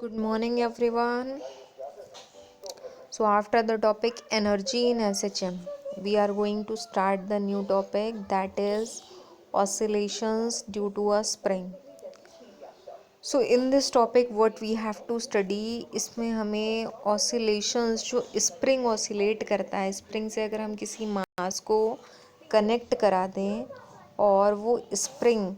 Good morning, everyone. So, after the topic energy in SHM, we are going to start the new topic that is oscillations due to a spring. So, in this topic, what we have to study, इसमें हमें oscillations जो spring oscillate करता है, spring से अगर हम किसी मास को कनेक्ट करा दें और वो स्प्रिंग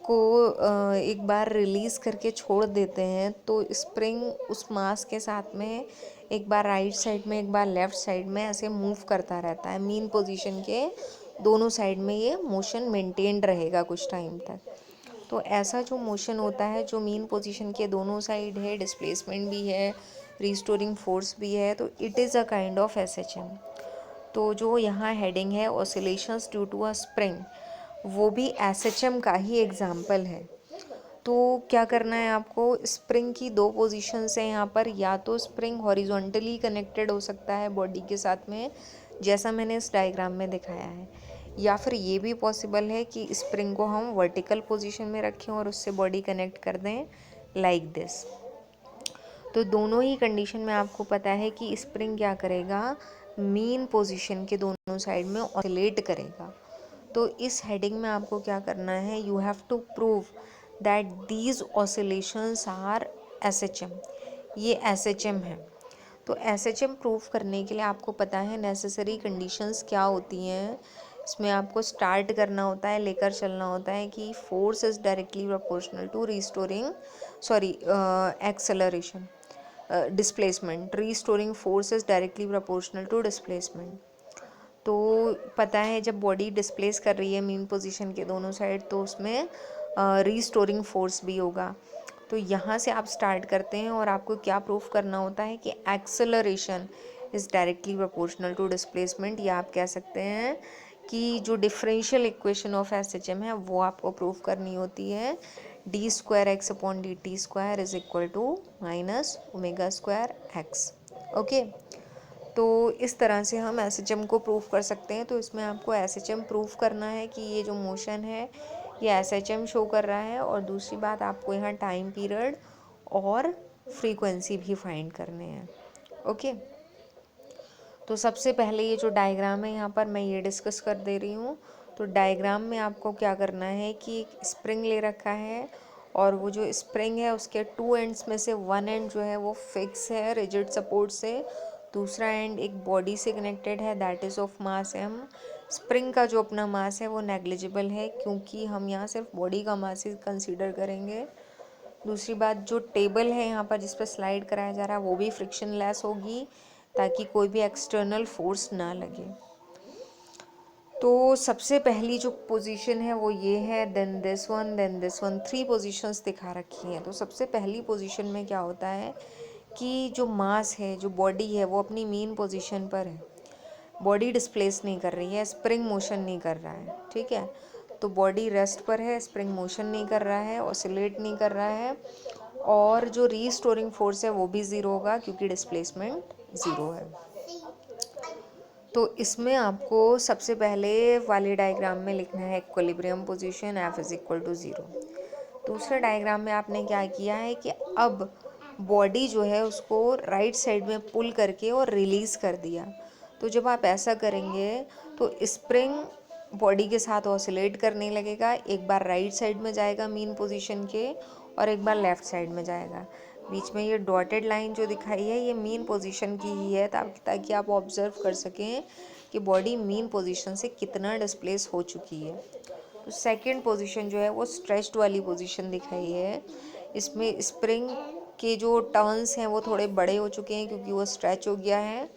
को एक बार रिलीज़ करके छोड़ देते हैं तो स्प्रिंग उस मास के साथ में एक बार राइट साइड में एक बार लेफ़्ट साइड में ऐसे मूव करता रहता है। मीन पोजीशन के दोनों साइड में ये मोशन मेंटेन्ड रहेगा कुछ टाइम तक। तो ऐसा जो मोशन होता है जो मीन पोजीशन के दोनों साइड है, डिस्प्लेसमेंट भी है, रिस्टोरिंग फोर्स भी है, तो it is a kind of SHM। तो जो यहाँ हेडिंग है oscillations due to a spring, वो भी SHM का ही एग्जाम्पल है। तो क्या करना है आपको, स्प्रिंग की दो पोजीशंस हैं यहाँ पर। या तो स्प्रिंग हॉरिजॉन्टली कनेक्टेड हो सकता है बॉडी के साथ में, जैसा मैंने इस डायग्राम में दिखाया है, या फिर ये भी पॉसिबल है कि स्प्रिंग को हम वर्टिकल पोजीशन में रखें और उससे बॉडी कनेक्ट कर दें लाइक दिस। तो दोनों ही कंडीशन में आपको पता है कि स्प्रिंग क्या करेगा, मीन पोजीशन के दोनों साइड में ऑसिलेट करेगा। तो इस हेडिंग में आपको क्या करना है, you have to prove that these oscillations are SHM। ये SHM है। तो SHM प्रूव करने के लिए आपको पता है नेसेसरी कंडीशंस क्या होती हैं। इसमें आपको स्टार्ट करना होता है, लेकर चलना होता है कि force is directly proportional to acceleration, displacement, restoring force is directly proportional to displacement. तो पता है जब बॉडी डिस्प्लेस कर रही है मीन पोजीशन के दोनों साइड तो उसमें रीस्टोरिंग फोर्स भी होगा। तो यहाँ से आप स्टार्ट करते हैं और आपको क्या प्रूफ करना होता है कि acceleration is directly proportional to displacement, या आप कह सकते हैं कि जो डिफरेंशियल इक्वेशन ऑफ SHM है वो आपको प्रूफ करनी होती है। d²x/dt² is equal to -ω²x। Okay, तो इस तरह से हम SHM को प्रूफ कर सकते हैं। तो इसमें आपको SHM प्रूफ करना है कि ये जो मोशन है ये SHM शो कर रहा है, और दूसरी बात आपको यहाँ टाइम पीरियड और फ्रीक्वेंसी भी फाइंड करने हैं। ओके, तो सबसे पहले ये जो डायग्राम है यहाँ पर मैं ये डिस्कस कर दे रही हूँ। तो डायग्राम में आपको क्या करना है कि एक स्प्रिंग ले रखा है, और वो जो स्प्रिंग है उसके टू एंड्स में से वन एंड जो है वो फिक्स है रिजिड सपोर्ट से, दूसरा एंड एक बॉडी से कनेक्टेड है that is of mass m। Spring का जो अपना मास है वो नेग्लिजिबल है क्योंकि हम यहाँ सिर्फ बॉडी का मास ही कंसीडर करेंगे। दूसरी बात, जो टेबल है यहाँ पर जिस पर स्लाइड कराया जा रहा है वो भी फ्रिक्शन लेस होगी ताकि कोई भी एक्सटर्नल फोर्स ना लगे। तो सबसे पहली जो पोजीशन है वो ये है, then this one, three positions दिखा रखी हैं। तो सबसे पहली पोजीशन में क्या होता है कि जो मास है, जो बॉडी है, वो अपनी मेन पोजीशन पर है, बॉडी डिस्प्लेस नहीं कर रही है, स्प्रिंग मोशन नहीं कर रहा है। ठीक है, तो बॉडी रेस्ट पर है, स्प्रिंग मोशन नहीं कर रहा है, ऑसिलेट नहीं कर रहा है, और जो रीस्टोरिंग फोर्स है वो भी ज़ीरो होगा क्योंकि डिस्प्लेसमेंट ज़ीरो है। तो इसमें आपको सबसे पहले वाले डायग्राम में लिखना है equilibrium position F is equal to zero. दूसरे डायग्राम में आपने क्या किया है कि अब बॉडी जो है उसको राइट साइड में पुल करके और रिलीज़ कर दिया। तो जब आप ऐसा करेंगे तो स्प्रिंग बॉडी के साथ ऑसिलेट करने लगेगा, एक बार राइट साइड में जाएगा मीन पोजीशन के और एक बार लेफ़्ट साइड में जाएगा। बीच में ये डॉटेड लाइन जो दिखाई है ये मीन पोजीशन की ही है, ताकि आप ऑब्जर्व कर सकें कि बॉडी मीन पोजीशन से कितना डिस्प्लेस हो चुकी है। तो सेकंड पोजीशन जो है वो स्ट्रेच्ड वाली पोजीशन दिखाई है। इसमें स्प्रिंग के जो टर्न्स हैं वो थोड़े बड़े हो चुके हैं क्योंकि वो स्ट्रेच हो गया है,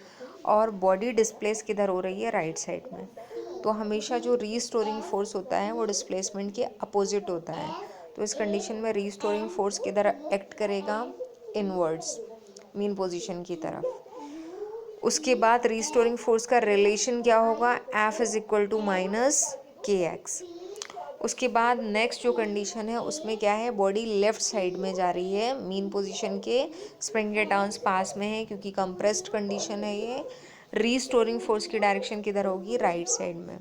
और बॉडी डिस्प्लेस किधर हो रही है, राइट साइड में। तो हमेशा जो रीस्टोरिंग फोर्स होता है वो डिस्प्लेसमेंट के अपोजिट होता है। तो इस कंडीशन में रीस्टोरिंग फोर्स किधर एक्ट करेगा, इनवर्ड्स, मीन पोजीशन की तरफ। उसके बाद रीस्टोरिंग फोर्स का रिलेशन क्या होगा, F is equal to -kx। उसके बाद नेक्स्ट जो कंडीशन है उसमें क्या है, बॉडी लेफ़्ट साइड में जा रही है मीन पोजीशन के, स्प्रिंग के टर्न्स पास में है क्योंकि कंप्रेस्ड कंडीशन है ये। रीस्टोरिंग फोर्स की डायरेक्शन किधर होगी, राइट साइड में,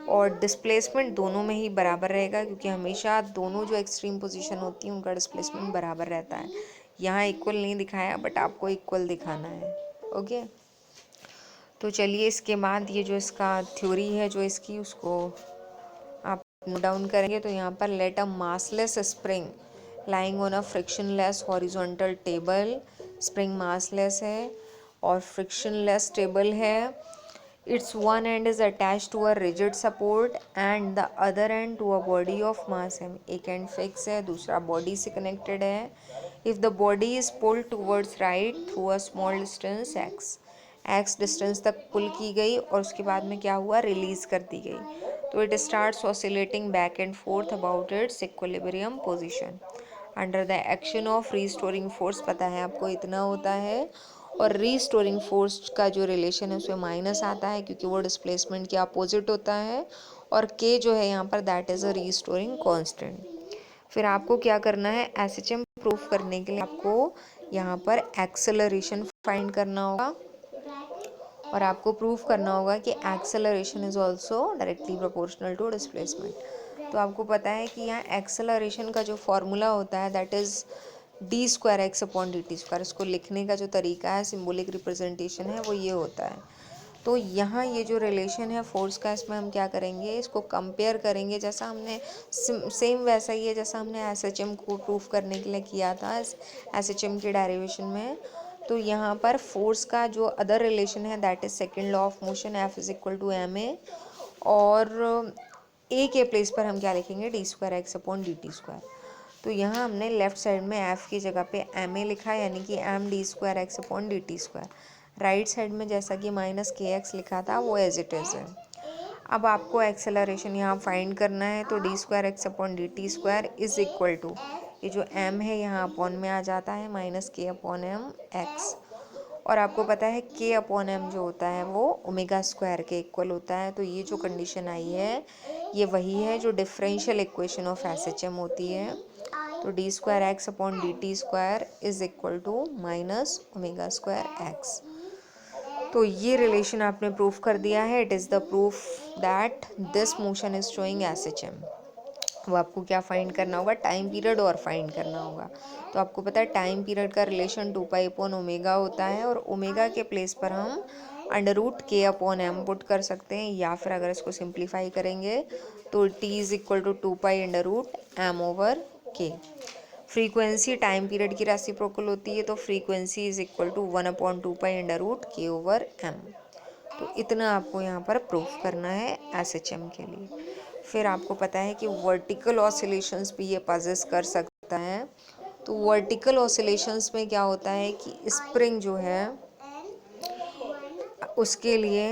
और डिस्प्लेसमेंट दोनों में ही बराबर रहेगा क्योंकि हमेशा दोनों जो एक्सट्रीम पोजीशन होती है उनका डिस्प्लेसमेंट बराबर रहता है। यहाँ इक्वल नहीं दिखाया बट आपको इक्वल दिखाना है। ओके, तो चलिए इसके बाद ये जो इसका थ्योरी है जो इसकी, उसको आप नोट डाउन करेंगे। तो यहाँ पर let a massless spring lying on a frictionless horizontal table, spring massless है और फ्रिक्शनलेस टेबल है। It's one end is attach to a rigid support and the other end to a body of mass M. एक end fix है, दूसरा body से connected है। If the body is pulled towards right through a small distance X distance तक pull की गई और उसके बाद में क्या हुआ, रिलीज कर दी गई, तो it starts oscillating back and fourth about it's equilibrium position under the action of restoring force. पता है आपको इतना होता है, और रीस्टोरिंग फोर्स का जो रिलेशन है उसमें माइनस आता है क्योंकि वो डिस्प्लेसमेंट के अपोजिट होता है, और के जो है यहाँ पर that is a restoring constant. फिर आपको क्या करना है, एसएचएम प्रूफ करने के लिए आपको यहाँ पर एक्सेलरेशन फाइंड करना होगा, और आपको प्रूफ करना होगा कि acceleration is also directly proportional to displacement. तो आपको पता है कि यहाँ एक्सेलरेशन का जो फॉर्मूला होता है that is D square X upon D T square. इसको लिखने का जो तरीका है, सिम्बोलिक रिप्रेजेंटेशन है, वो ये होता है। तो यहाँ ये जो रिलेशन है फोर्स का, इसमें हम क्या करेंगे, इसको कंपेयर करेंगे, जैसा हमने सेम वैसा ही है जैसा हमने एसएचएम को प्रूफ करने के लिए किया था एसएचएम के डेरिवेशन में। तो यहाँ पर फोर्स का जो अदर रिलेशन है that is second law of motion, F is equal to M A, और ए के प्लेस पर हम क्या लिखेंगे, D square X upon D T square. तो यहाँ हमने लेफ्ट साइड में एफ की जगह पे एम ए लिखा, यानी कि M D square X upon D T square. Right side में जैसा कि माइनस के एक्स लिखा था वो एज इट इज़ है। अब आपको एक्सेलरेशन यहाँ फाइंड करना है, तो D square X upon D T square is equal to, ये जो m है यहाँ अपॉन में आ जाता है, माइनस के अपॉन एम एक्स। और आपको पता है k अपॉन एम जो होता है वो ओमेगा स्क्वायर के इक्वल होता है। तो ये जो कंडीशन आई है ये वही है जो differential equation of S H M होती है। तो D square X upon D T square is equal to minus omega square X. तो ये रिलेशन आपने प्रूफ कर दिया है। It is the proof that this motion is showing S H M. वो आपको क्या फाइंड करना होगा, टाइम पीरियड और फाइंड करना होगा। तो आपको पता है टाइम पीरियड का रिलेशन 2 पाई अपॉन ओमेगा होता है, और ओमेगा के प्लेस पर हम अंडर रूट के अपॉन एम पुट कर सकते हैं, या फिर अगर इसको सिंप्लीफाई करेंगे तो T is equal to 2 pi under root M over K. Frequency time period की रेसिप्रोकल होती है, तो frequency is equal to 1/2 pi under root K over M. तो इतना आपको यहाँ पर प्रूफ करना है एसएचएम के लिए। फिर आपको पता है कि वर्टिकल ऑसिलेशंस भी ये पजेस कर सकता है। तो वर्टिकल ऑसिलेशंस में क्या होता है कि स्प्रिंग जो है उसके लिए